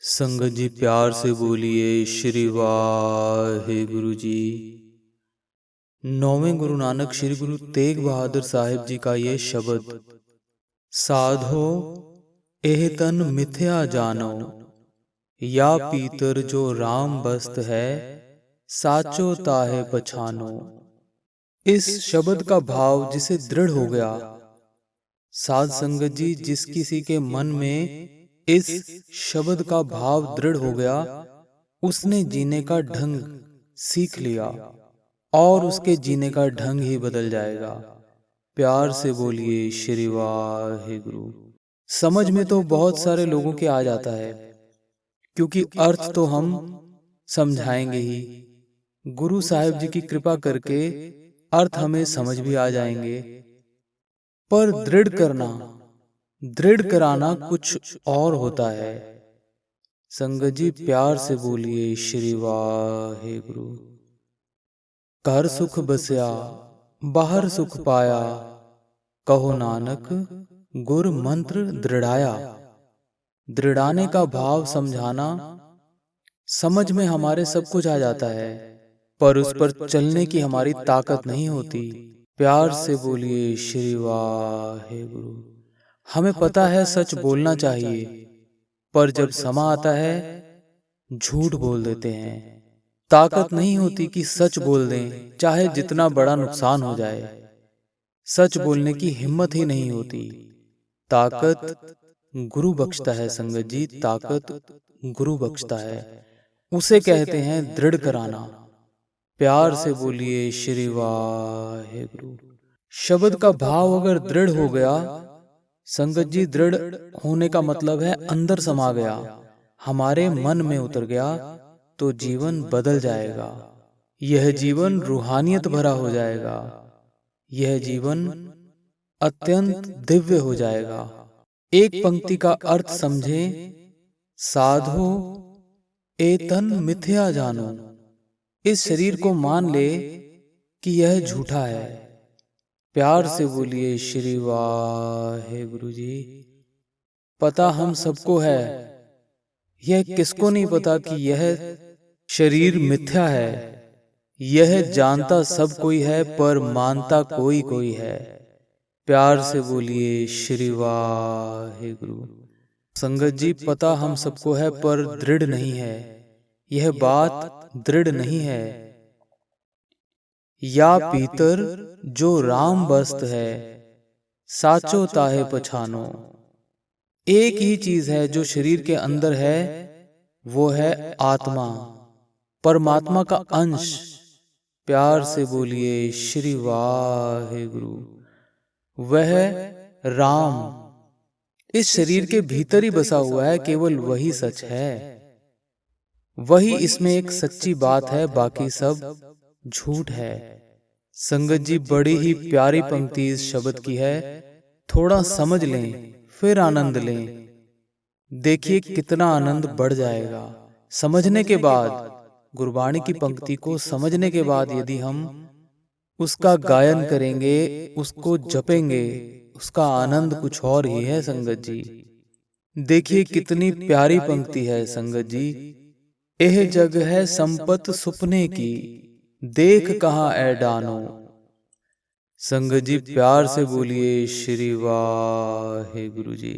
संगत जी प्यार से बोलिए श्री वाहे गुरु जी। नौवें गुरु नानक श्री गुरु तेग बहादुर साहिब जी का ये शब्द, साधो एह तन मिथ्या जानो, या पीतर जो राम बस्त है, साचो ताहे पछानो। इस शब्द का भाव जिसे दृढ़ हो गया, साध संगत जी जिस किसी के मन में इस शब्द का भाव दृढ़ हो गया, उसने जीने का ढंग सीख लिया और उसके जीने का ढंग ही बदल जाएगा। प्यार से बोलिए श्री वाहेगुरु। समझ में तो बहुत सारे लोगों के आ जाता है, क्योंकि अर्थ तो हम समझाएंगे ही। गुरु साहिब जी की कृपा करके अर्थ हमें समझ भी आ जाएंगे, पर दृढ़ कराना कुछ और होता है। संगत जी प्यार से बोलिए श्री वाहेगुरु। घर सुख बसया बाहर सुख पाया, कहो नानक गुर मंत्र दृढ़ाया। दृढ़ाने का भाव समझाना, समझ में हमारे सब कुछ आ जाता है, पर उस पर चलने की हमारी ताकत नहीं होती। प्यार से बोलिए श्री वाहेगुरु। हमें पता है सच बोलना चाहिए, पर जब समा आता है झूठ बोल देते हैं। ताकत नहीं होती कि सच बोल दें, चाहे जितना बड़ा नुकसान हो जाए। सच बोलने की हिम्मत ही नहीं होती। ताकत गुरु बख्शता है संगत जी, ताकत गुरु बख्शता है। उसे कहते हैं दृढ़ कराना। प्यार से बोलिए श्री वाहेगुरु। शब्द का भाव अगर दृढ़ हो गया संगत जी, दृढ़ होने का मतलब है अंदर समा गया, हमारे मन में उतर गया, तो जीवन बदल जाएगा। यह जीवन रूहानियत भरा हो जाएगा। यह जीवन अत्यंत दिव्य हो जाएगा। एक पंक्ति का अर्थ समझे, साधो ए तन मिथ्या जानो। इस शरीर को मान ले कि यह झूठा है। प्यार से बोलिए श्री वाहेगुरु जी। पता हम सबको है, यह किसको नहीं पता कि यह शरीर मिथ्या है। यह जानता सब कोई है, पर मानता कोई कोई है। प्यार से बोलिए श्री वाहेगुरु। संगत जी पता हम सबको है, पर दृढ़ नहीं है। यह बात दृढ़ नहीं है। या पीतर जो राम बस्त है, साचो ताहे पछानो। एक ही चीज है जो शरीर के अंदर है, वो है आत्मा, परमात्मा का अंश। प्यार से बोलिए श्री वाहेगुरु। वह राम इस शरीर के भीतर ही बसा हुआ है, केवल वही सच है। वही इसमें एक सच्ची बात है, बाकी सब झूठ है। संगत जी बड़ी ही प्यारी पंक्ति इस शब्द की है। थोड़ा समझ लें फिर आनंद लें। देखिए कितना आनंद बढ़ जाएगा। समझने के बाद, गुरबाणी की पंक्ति को समझने के बाद यदि हम उसका गायन करेंगे, उसको जपेंगे, उसका आनंद कुछ और ही है संगत जी। देखिए कितनी प्यारी पंक्ति है संगत जी। एह जग है संपत सुपने की, देख कहाँ ऐ डानो। संगत जी प्यार से बोलिए श्री वाहेगुरु जी।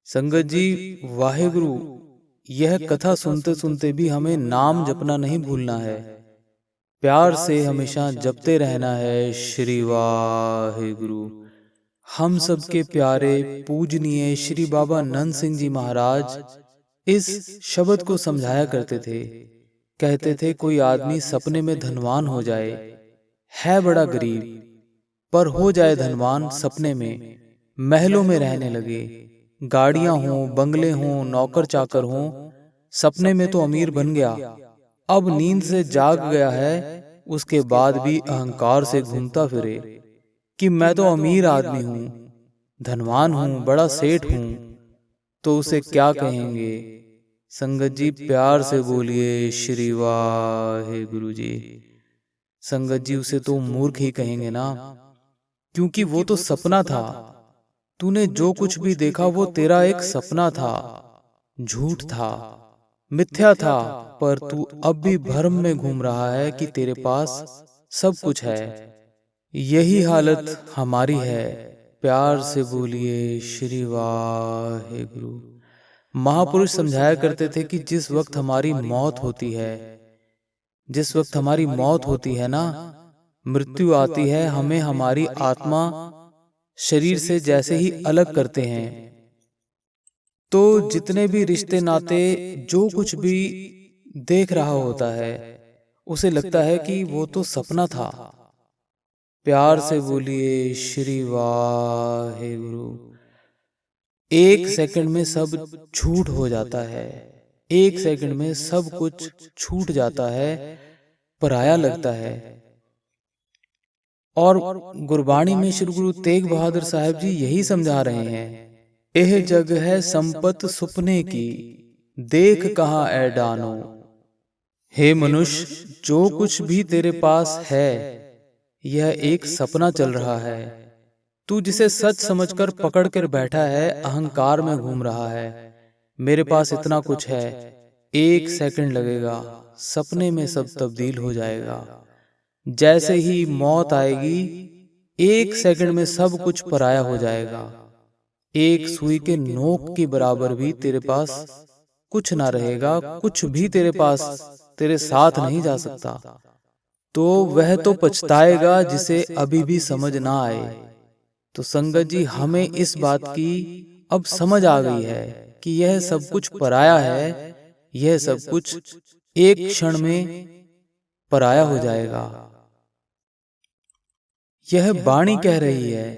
संगत जी वाहेगुरु, यह कथा सुनते सुनते भी हमें नाम जपना नहीं भूलना है। प्यार से हमेशा जपते रहना है श्री वाहेगुरु। हम सबके प्यारे पूजनीय श्री बाबा नंद सिंह जी महाराज इस शब्द को समझाया करते थे। कहते थे कोई आदमी सपने में धनवान हो जाए, है बड़ा गरीब, पर हो जाए धनवान सपने में, महलों में रहने लगे, गाड़ियां हों, बंगले हों, नौकर चाकर हों, सपने में तो अमीर बन गया। अब नींद से जाग गया है, उसके बाद भी अहंकार से घूमता फिरे कि मैं तो अमीर आदमी हूं, धनवान हूं, बड़ा सेठ हूं, तो उसे क्या कहेंगे। संगत जी प्यार से बोलिए श्री वाहेगुरु जी। संगत जी उसे तो मूर्ख ही कहेंगे ना, क्योंकि वो तो सपना था। तूने जो कुछ भी देखा वो तेरा एक सपना था। झूठ था, मिथ्या था, पर तू अब भी भ्रम में घूम रहा है कि तेरे पास सब कुछ है। यही हालत हमारी है। प्यार से बोलिए श्री वाहेगुरु। महापुरुष समझाया करते थे कि जिस वक्त हमारी मौत होती है, जिस वक्त हमारी मौत होती है ना, मृत्यु आती है, हमें हमारी आत्मा शरीर से जैसे ही अलग करते हैं, तो जितने भी रिश्ते नाते, जो कुछ भी देख रहा होता है, उसे लगता है कि वो तो सपना था। प्यार से बोलिए श्री वाहेगुरु। एक सेकंड में सब झूठ हो जाता है, एक सेकंड में सब कुछ छूट जाता है, पराया लगता है। और गुरबाणी में श्री गुरु तेग बहादुर साहब जी यही समझा रहे हैं, एह जग है संपत सुपने की, देख कहाँ ऐ डानो। हे मनुष्य, जो कुछ भी तेरे पास है, यह एक सपना चल रहा है। तू जिसे सच समझकर पकड़ कर बैठा है, अहंकार में घूम रहा है, मेरे पास इतना कुछ है, एक सेकंड लगेगा, सपने में सब तब्दील हो जाएगा। जैसे ही मौत आएगी, एक सेकंड में सब कुछ पराया हो जाएगा। एक सुई के नोक के बराबर भी तेरे पास कुछ ना रहेगा, कुछ भी तेरे पास तेरे साथ नहीं जा सकता। तो वह तो पछताएगा जिसे अभी भी समझ ना आए। तो संगत जी, हमें इस बात की अब समझ आ गई है कि यह सब कुछ पराया है, यह सब कुछ एक क्षण में पराया हो जाएगा। यह वाणी कह रही है,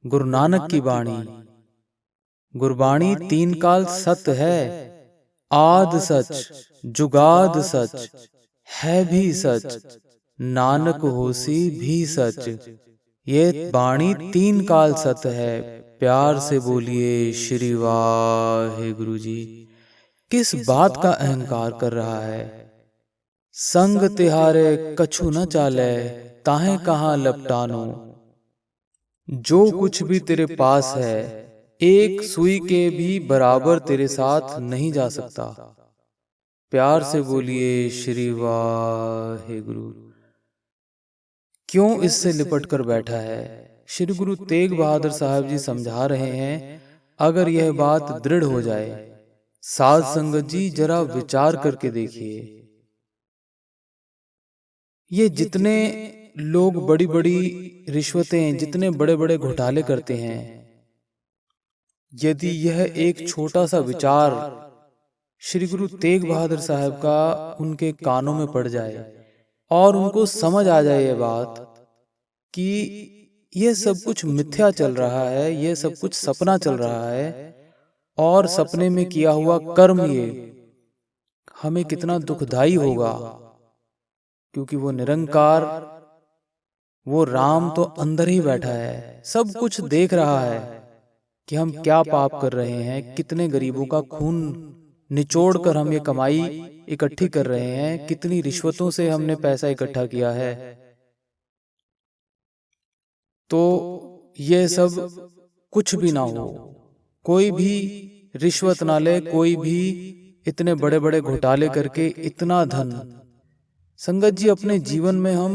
गुरु नानक की वाणी। गुरबाणी तीन काल सत्य है, आद सच, जुगाद सच, है भी सच, नानक होसी भी सच। ये वाणी तीन काल सत्य है। प्यार से बोलिए श्री वाहेगुरु जी। किस बात का अहंकार कर रहा है? संग तिहारे कछु न चाले, ताहे कहाँ लपटानो। जो कुछ भी तेरे पास है, एक सुई के भी बराबर तेरे साथ नहीं जा सकता। प्यार से बोलिए श्री वाहेगुरु। क्यों इससे लिपट कर बैठा है? श्री गुरु तेग बहादुर साहब जी समझा रहे हैं, अगर यह बात दृढ़ हो जाए, साध संगत जी जरा विचार करके देखिए, ये जितने लोग बड़ी बड़ी रिश्वतें, जितने बड़े बड़े घोटाले करते हैं, यदि यह एक छोटा सा विचार श्री गुरु तेग बहादुर साहब का उनके कानों में पड़ जाए और उनको समझ आ जाए ये बात कि यह सब कुछ मिथ्या चल रहा है, यह सब कुछ सपना चल रहा है, और सपने में किया हुआ कर्म ये हमें कितना दुखदाई होगा। क्योंकि वो निरंकार, वो राम तो अंदर ही बैठा है, सब कुछ देख रहा है कि हम क्या पाप कर रहे हैं, कितने गरीबों का खून निचोड़ कर हम ये कमाई इकट्ठी कर रहे हैं, कितनी रिश्वतों से हमने पैसा इकट्ठा किया है। तो ये सब कुछ भी ना हो, कोई भी रिश्वत ना ले, कोई भी इतने बड़े बड़े घोटाले करके इतना धन, संगत जी अपने जीवन में हम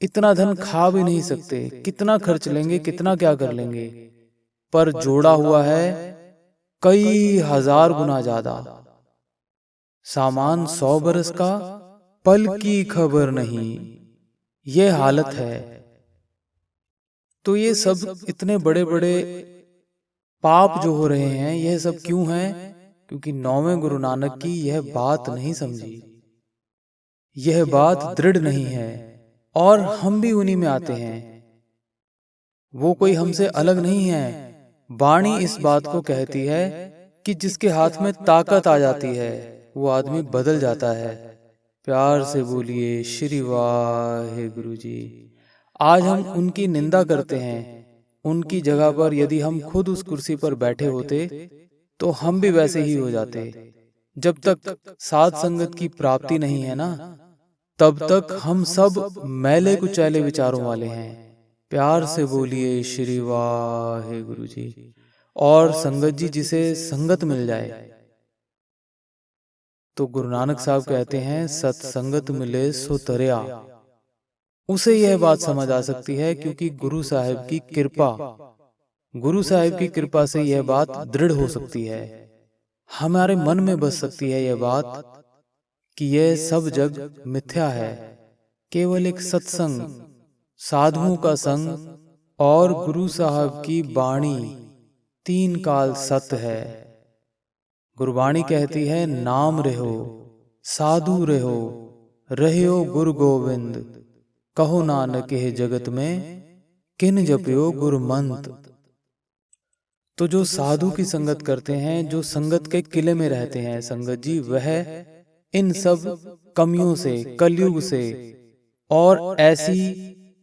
इतना धन खा भी नहीं सकते, कितना खर्च लेंगे, कितना क्या कर लेंगे, पर जोड़ा हुआ है कई हजार गुना ज्यादा। सामान 100 बरस का, पल की खबर नहीं, ये हालत है। तो ये सब इतने बड़े बड़े पाप जो हो रहे हैं, यह सब क्यों हैं? क्योंकि 9वें गुरु नानक की यह बात नहीं समझी, यह बात दृढ़ नहीं है, और हम भी उन्हीं में आते हैं। वो कोई हमसे अलग नहीं है। वाणी इस बात को कहती है कि जिसके हाथ में ताकत आ जाती है, वो आदमी बदल जाता है। प्यार से बोलिए श्री वाहेगुरु जी। आज हम उनकी निंदा करते हैं, उनकी जगह पर यदि हम खुद उस कुर्सी पर बैठे होते तो हम भी वैसे ही हो जाते। जब तक साध संगत की प्राप्ति नहीं है ना, तब तक हम सब मैले कुचैले विचारों वाले हैं। प्यार से बोलिए श्री वाहेगुरु जी। और संगत जी जिसे संगत मिल जाए, तो गुरु नानक साहब कहते हैं सत्संगत मिले सो तरया। उसे यह बात समझ आ सकती है क्योंकि गुरु साहिब की कृपा, गुरु साहिब की कृपा से यह बात दृढ़ हो सकती है। हमारे मन में बस सकती है यह बात कि यह सब जग मिथ्या है, केवल एक सत्संग, साधुओं का संग और गुरु साहब की बाणी तीन काल सत्य है। गुरबाणी कहती है नाम रहो साधु रहो, रहो गुरु गोविंद, कहो नानक है जगत में किन जपियो गुरुमंत। तो जो साधु की संगत करते हैं, जो संगत के किले में रहते हैं संगत जी, वह इन सब कमियों से, कलयुग से और ऐसी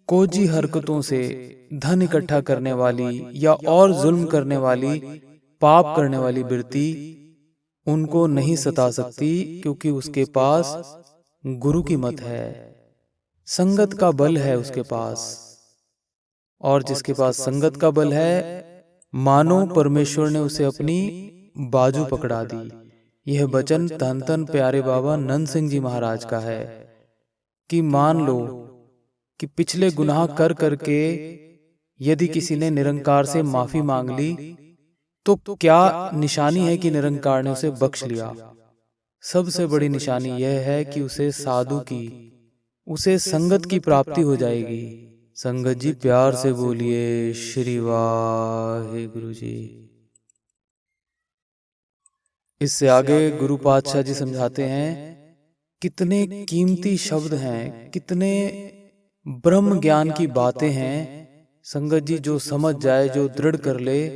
कोजी हरकतों से, धन इकट्ठा करने वाली या और जुल्म करने वाली, पाप करने वाली वृत्ति उनको नहीं सता सकती, क्योंकि उसके पास गुरु की मत है, संगत का बल है उसके पास। और जिसके पास संगत का बल है, मानो परमेश्वर ने उसे अपनी बाजू पकड़ा दी। यह वचन धन धन प्यारे बाबा नंद सिंह जी महाराज का है कि मान लो कि पिछले गुनाह कर करके यदि किसी ने निरंकार से माफी मांग ली, तो क्या निशानी है कि निरंकार ने उसे बख्श लिया? सबसे बड़ी निशानी यह है कि उसे साधु की, उसे संगत की प्राप्ति हो जाएगी। संगत जी प्यार से बोलिए श्री वाहेगुरु जी। इससे आगे गुरु पातशाह जी समझाते हैं, कितने कीमती शब्द हैं, कितने ब्रह्म ज्ञान की बातें हैं। संगत जी जो समझ जाए, जो दृढ़ कर ले,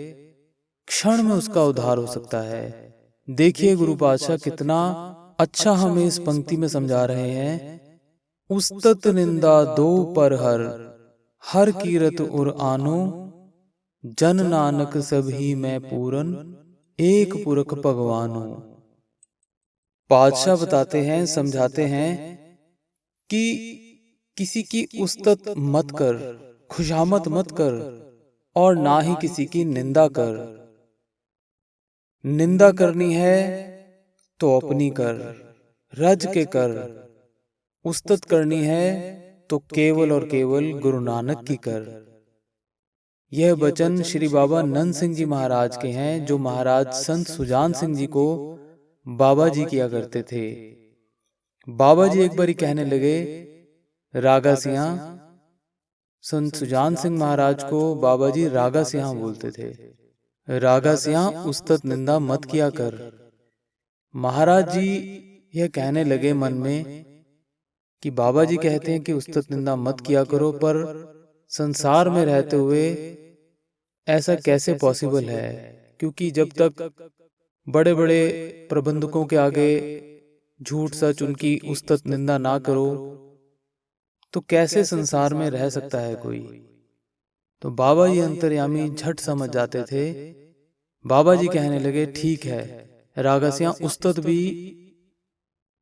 क्षण में उसका उद्धार हो सकता है। देखिए गुरु पातशाह कितना अच्छा हमें इस पंक्ति में समझा रहे हैं। उस्तत निंदा दो पर हर कीरत उर आनो, जन नानक सभी में पूरन एक पुरख भगवानो। पातशाह बताते हैं, समझाते हैं कि किसी की उस्तत मत कर, खुशामत मत कर, और ना ही किसी की निंदा कर। निंदा करनी है तो अपनी कर, रज के कर। उस्तत करनी है तो केवल और केवल गुरु नानक की कर। यह वचन श्री बाबा नंद सिंह जी महाराज के हैं, जो महाराज संत सुजान सिंह जी को बाबा जी किया करते थे। बाबा जी एक बार कहने लगे, रागा सिंह, संत सुजान सिंह महाराज को बाबा जी रागा सिंह बोलते थे। रागा सिंह, उस्तत निंदा मत किया कर। महाराज जी यह कहने लगे मन में कि बाबा जी कहते हैं कि उस्तत निंदा मत किया करो, पर संसार में रहते हुए ऐसा कैसे पॉसिबल है? क्योंकि जब तक बड़े बड़े प्रबंधकों के आगे झूठ सच उनकी उस्तत निंदा ना करो, तो कैसे संसार में रह सकता है कोई? तो बाबा जी अंतर्यामी झट समझ जाते थे। बाबा जी कहने लगे, ठीक है रागसिया, उस्तत भी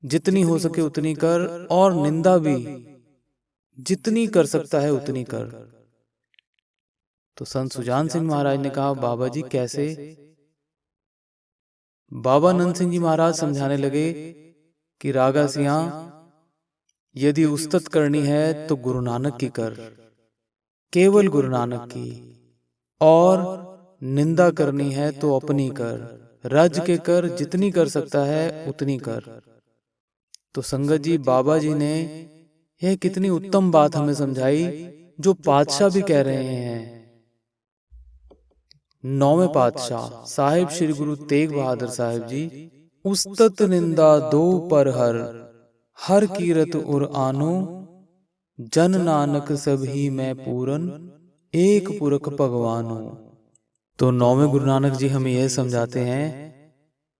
जितनी हो सके उतनी कर, और निंदा भी जितनी कर सकता है उतनी कर। तो संत सुजान सिंह महाराज ने कहा, बाबा जी कैसे? बाबा नंद सिंह जी महाराज समझाने लगे कि रागा सिंह, यदि उस्तत करनी है तो गुरु नानक की कर, केवल गुरु नानक की, और निंदा करनी है तो अपनी कर, रज के कर, जितनी कर सकता है उतनी कर। तो संगत जी, बाबा जी ने यह कितनी उत्तम बात हमें समझाई, जो पातशाह भी कह रहे हैं। नौवें पातशाह साहिब श्री गुरु तेग बहादुर साहिब जी, उस्तत निंदा दो पर हर कीरत उर आनो, जन नानक सभी में पूरन एक पुरख भगवानो। तो नौवें गुरु नानक जी हमें यह समझाते हैं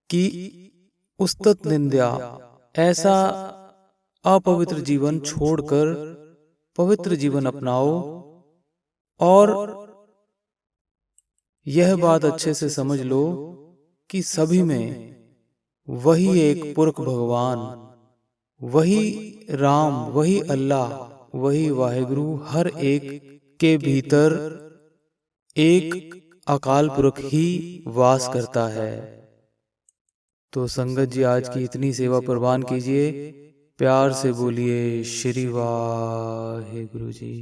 कि उस्तत निंदा, ऐसा अपवित्र जीवन छोड़कर पवित्र जीवन अपनाओ। और यह बात अच्छे से समझ लो कि सभी में वही एक पुरख भगवान, वही राम, वही अल्लाह, वही वाहिगुरु हर एक के भीतर एक अकाल पुरख ही वास करता है। तो संगत जी आज की इतनी सेवा प्रवान कीजिए, प्यार से बोलिए श्री वाहे गुरु जी।